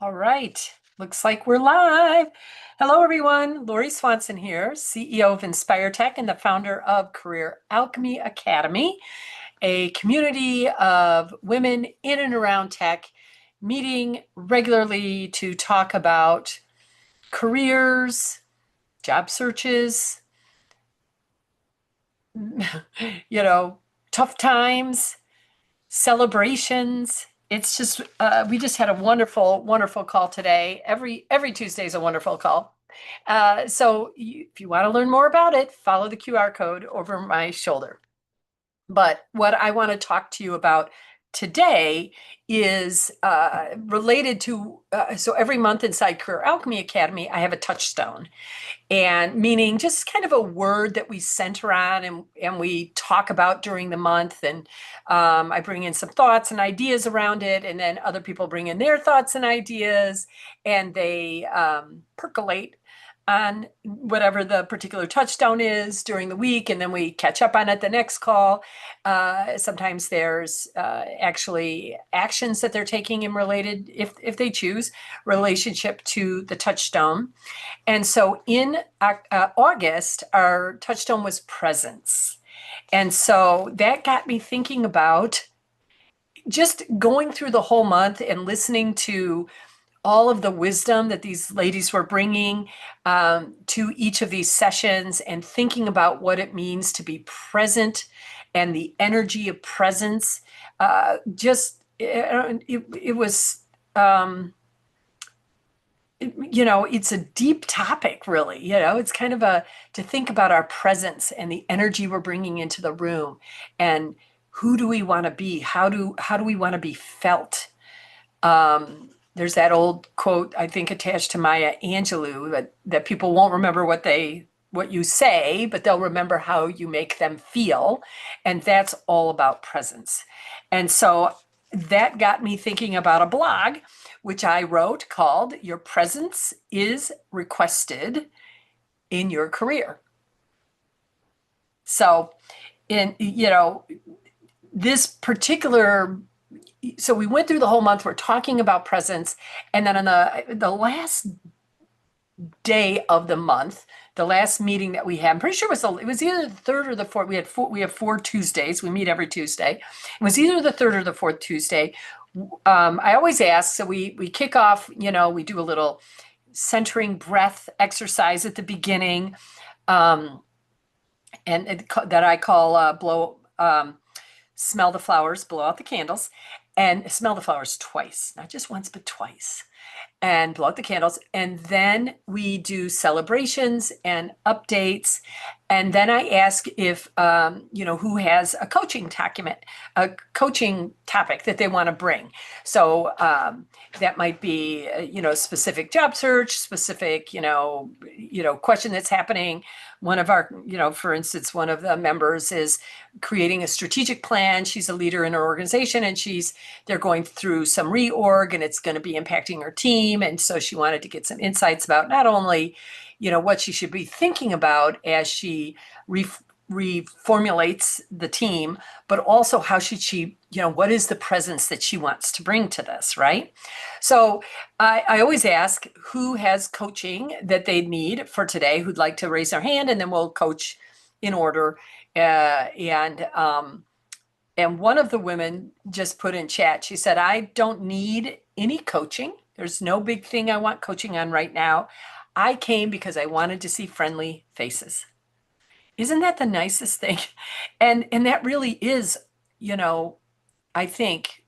All right. Looks like we're live. Hello, everyone. Lori Swanson here, CEO of Inspire Tech and the founder of Career Alchemy Academy, a community of women in and around tech meeting regularly to talk about careers, job searches, tough times, celebrations. It's just we just had a wonderful call today. Every Tuesday is a wonderful call. If you want to learn more about it, follow the QR code over my shoulder. But what I want to talk to you about today is related to, so every month inside Career Alchemy Academy, I have a touchstone, and meaning just kind of a word that we center on and we talk about during the month. And I bring in some thoughts and ideas around it, and then other people bring in their thoughts and ideas, and they percolate on whatever the particular touchstone is during the week, and then we catch up on it the next call. Sometimes there's actually actions that they're taking in related, if they choose, relationship to the touchstone. And so in August, our touchstone was presence. And so that got me thinking about just going through the whole month and listening to all of the wisdom that these ladies were bringing to each of these sessions, and thinking about what it means to be present and the energy of presence. It was, it's a deep topic, really. It's kind of to think about our presence and the energy we're bringing into the room, and who do we want to be? How do we want to be felt? There's that old quote, I think, attached to Maya Angelou, that people won't remember what you say, but they'll remember how you make them feel. And that's all about presence. And so that got me thinking about a blog, which I wrote, called Your Presence is Requested in Your Career. So this particular, so we went through the whole month, we're talking about presence. And then on the last day of the month, the last meeting that we had, I'm pretty sure it was either the third or the fourth. We have 4 Tuesdays. We meet every Tuesday. It was either the third or the fourth Tuesday. I always ask, so we kick off, we do a little centering breath exercise at the beginning, and that I call smell the flowers, blow out the candles, and smell the flowers twice, not just once, but twice, and blow out the candles. And then we do celebrations and updates. And then I ask if, who has a coaching topic that they want to bring. So that might be, specific job search, specific, question that's happening. One of our, for instance, one of the members is creating a strategic plan. She's a leader in her organization, and they're going through some reorg, and it's going to be impacting her team. And so she wanted to get some insights about not only, what she should be thinking about as she reformulates the team, but also how should she, what is the presence that she wants to bring to this, right? So I always ask who has coaching that they need for today, who'd like to raise their hand, and then we'll coach in order. And one of the women just put in chat, she said, I don't need any coaching. There's no big thing I want coaching on right now. I came because I wanted to see friendly faces. Isn't that the nicest thing? And that really is, I think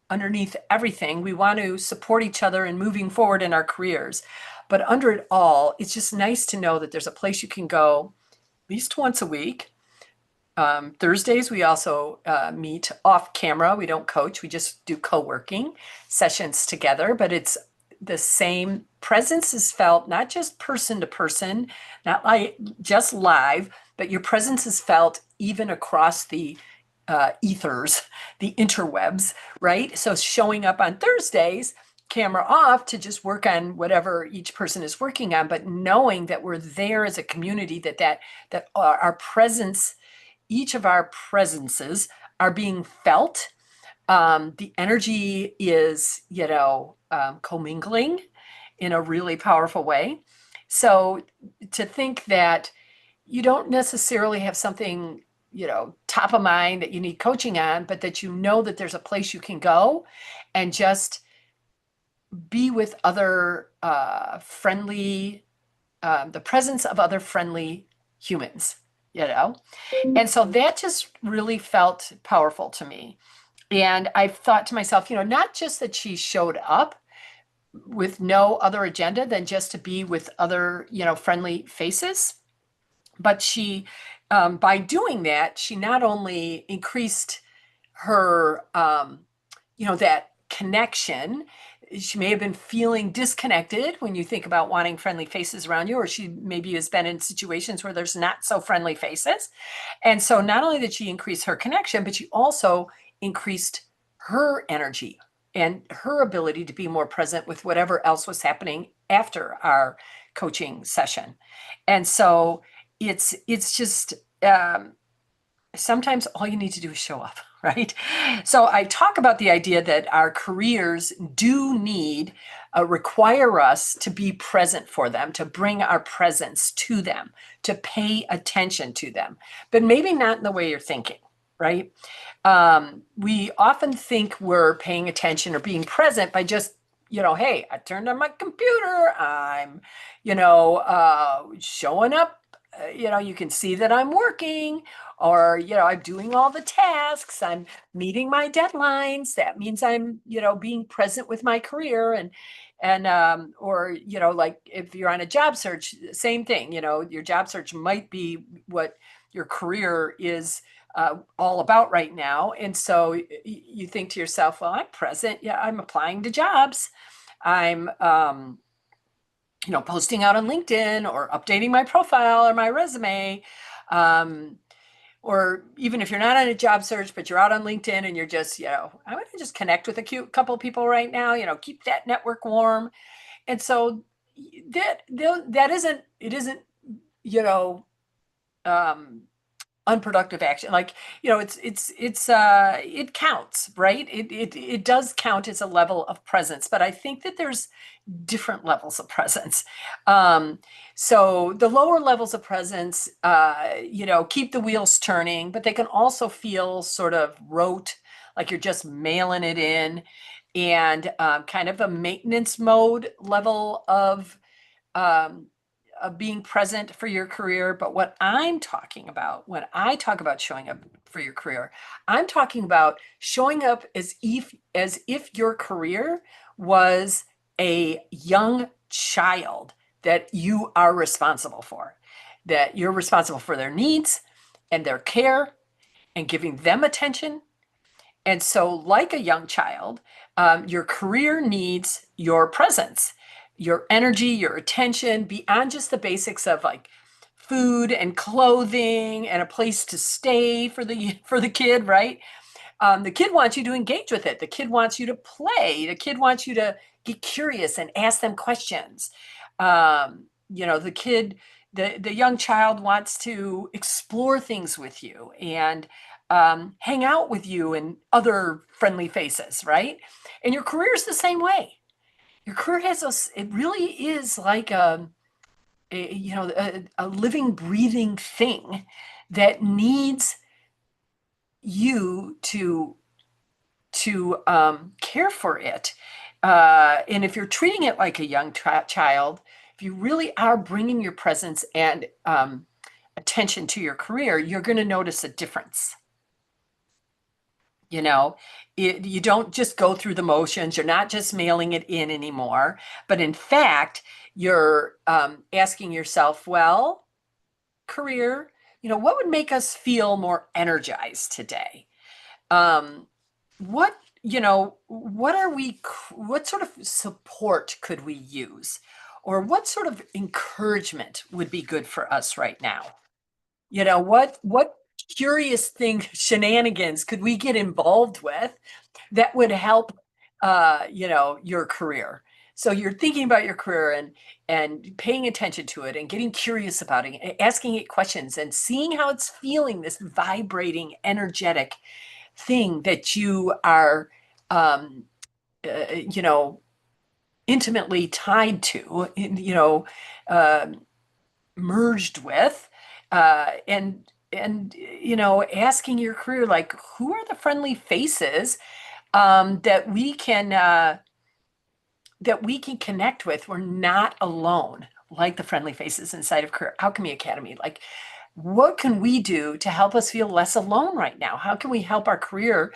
underneath everything, we want to support each other in moving forward in our careers. But under it all, it's just nice to know that there's a place you can go at least once a week. Thursdays, we also meet off camera. We don't coach, we just do co-working sessions together, but it's the same presence is felt, not just person to person, not like just live, but your presence is felt even across the ethers, the interwebs, right? So showing up on Thursdays, camera off, to just work on whatever each person is working on, but knowing that we're there as a community, that our presence, each of our presences are being felt, The energy is, commingling in a really powerful way. So to think that you don't necessarily have something, top of mind that you need coaching on, but that you know that there's a place you can go and just be with other friendly, the presence of other friendly humans, you know? And so that just really felt powerful to me. And I thought to myself, not just that she showed up with no other agenda than just to be with other, friendly faces, but she, by doing that, she not only increased her, that connection. She may have been feeling disconnected when you think about wanting friendly faces around you, or she maybe has been in situations where there's not so friendly faces. And so not only did she increase her connection, but she also increased her energy and her ability to be more present with whatever else was happening after our coaching session. And so it's just sometimes all you need to do is show up, right? So I talk about the idea that our careers do require us to be present for them, to bring our presence to them, to pay attention to them, but maybe not in the way you're thinking, right? We often think we're paying attention or being present by just, hey, I turned on my computer, I'm, showing up, you can see that I'm working, or I'm doing all the tasks, I'm meeting my deadlines. That means I'm being present with my career. And or like if you're on a job search, same thing. Your job search might be what your career is all about right now. And so you think to yourself, well, I'm present, yeah, I'm applying to jobs, I'm posting out on LinkedIn or updating my profile or my resume. Or even if you're not on a job search, but you're out on LinkedIn and you're just, I want to just connect with a cute couple of people right now, keep that network warm. And so that isn't, um, unproductive action. Like, it counts, right? It does count as a level of presence, but I think that there's different levels of presence. Um, so the lower levels of presence, keep the wheels turning, but they can also feel sort of rote, like you're just mailing it in, and kind of a maintenance mode level um, of being present for your career. But what I'm talking about when I talk about showing up for your career, I'm talking about showing up as if your career was a young child that you are responsible for, that you're responsible for their needs and their care and giving them attention. And so, like a young child, your career needs your presence, your energy, your attention, beyond just the basics of like food and clothing and a place to stay for the kid, right? The kid wants you to engage with it. The kid wants you to play. The kid wants you to get curious and ask them questions. The kid, the young child wants to explore things with you and hang out with you and other friendly faces, right? And your career is the same way. Your career it really is like a living, breathing thing that needs you to care for it. And if you're treating it like a young child, if you really are bringing your presence and attention to your career, you're going to notice a difference. You don't just go through the motions. You're not just mailing it in anymore, but in fact, you're asking yourself, well, career, what would make us feel more energized today? What, what sort of support could we use? Or what sort of encouragement would be good for us right now? What curious thing, shenanigans could we get involved with that would help, your career? So you're thinking about your career and paying attention to it and getting curious about it, asking it questions and seeing how it's feeling, this vibrating, energetic, thing that you are, um, you know, intimately tied to, um, merged with, and asking your career, like, who are the friendly faces that we can connect with. We're not alone, like the friendly faces inside of Career Alchemy Academy. Like, what can we do to help us feel less alone right now? How can we help our career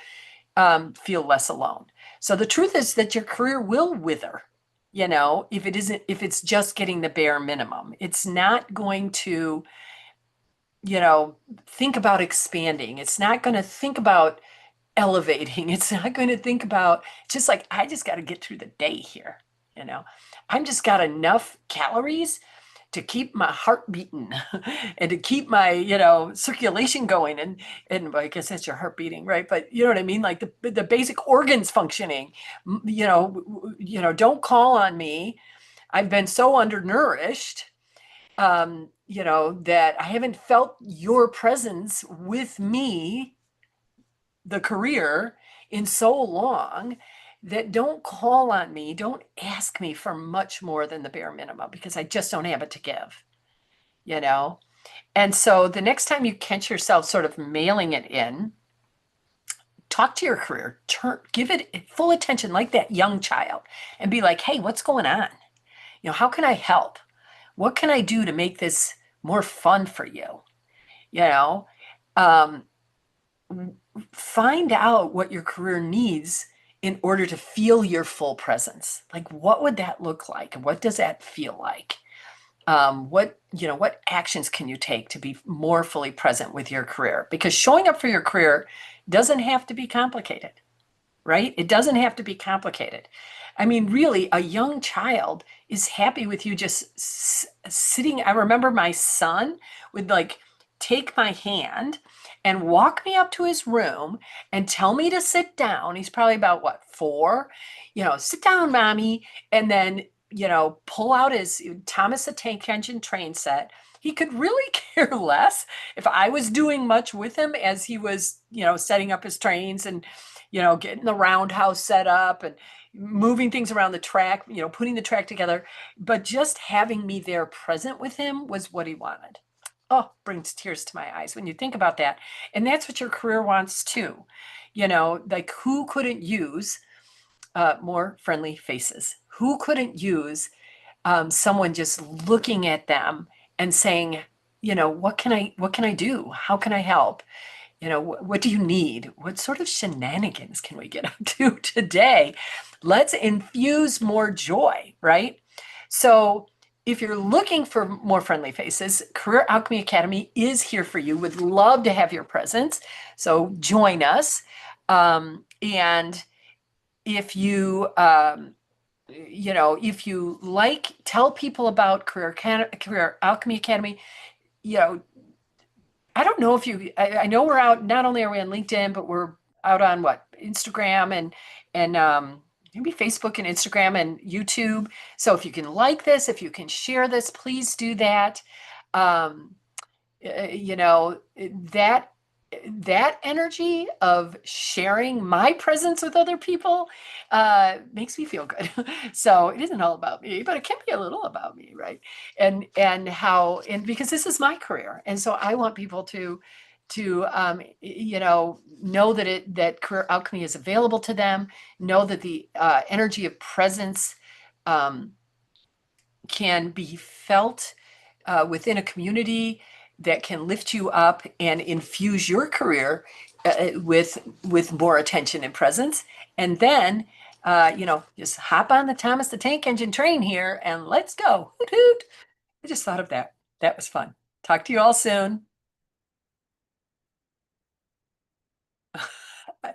feel less alone? So the truth is that your career will wither, if it's just getting the bare minimum. It's not going to, think about expanding. It's not going to think about elevating. It's not going to think about, just like, I just got to get through the day here. You know, I'm just got enough calories to keep my heart beating and to keep my, circulation going. And well, I guess that's your heart beating, right? But you know what I mean? Like the basic organs functioning, don't call on me. I've been so undernourished, that I haven't felt your presence with me, the career, in so long, that don't call on me, don't ask me for much more than the bare minimum, because I just don't have it to give, you know? And so the next time you catch yourself sort of mailing it in, talk to your career, give it full attention like that young child, and be like, hey, what's going on? How can I help? What can I do to make this more fun for you? You know, um, find out what your career needs in order to feel your full presence. Like, what would that look like? What does that feel like? What actions can you take to be more fully present with your career? Because showing up for your career doesn't have to be complicated, right? It doesn't have to be complicated. I mean, really, a young child is happy with you just sitting. I remember my son would, like, take my hand and walk me up to his room and tell me to sit down. He's probably about, what, 4? Sit down, mommy. And then, pull out his Thomas the Tank Engine train set. He could really care less if I was doing much with him as he was, setting up his trains and, getting the roundhouse set up and moving things around the track, putting the track together. But just having me there present with him was what he wanted. Oh, brings tears to my eyes when you think about that. And that's what your career wants too. Like, who couldn't use more friendly faces? Who couldn't use someone just looking at them and saying, what can I do? How can I help? What do you need? What sort of shenanigans can we get up to today? Let's infuse more joy, right? So if you're looking for more friendly faces, Career Alchemy Academy is here for you. Would love to have your presence. So join us. And if you, if you like, tell people about Career Alchemy Academy. You know, I don't know if I know we're out, not only are we on LinkedIn, but we're out on what, Instagram and maybe Facebook and Instagram and YouTube. So if you can like this, if you can share this, please do that. Um, that energy of sharing my presence with other people makes me feel good. So it isn't all about me, but it can be a little about me, right? And because this is my career, and so I want people to know that Career Alchemy is available to them, know that the energy of presence um, can be felt within a community that can lift you up and infuse your career with more attention and presence. And then, just hop on the Thomas the Tank Engine train here and let's go. Hoot, hoot. I just thought of that. That was fun. Talk to you all soon. I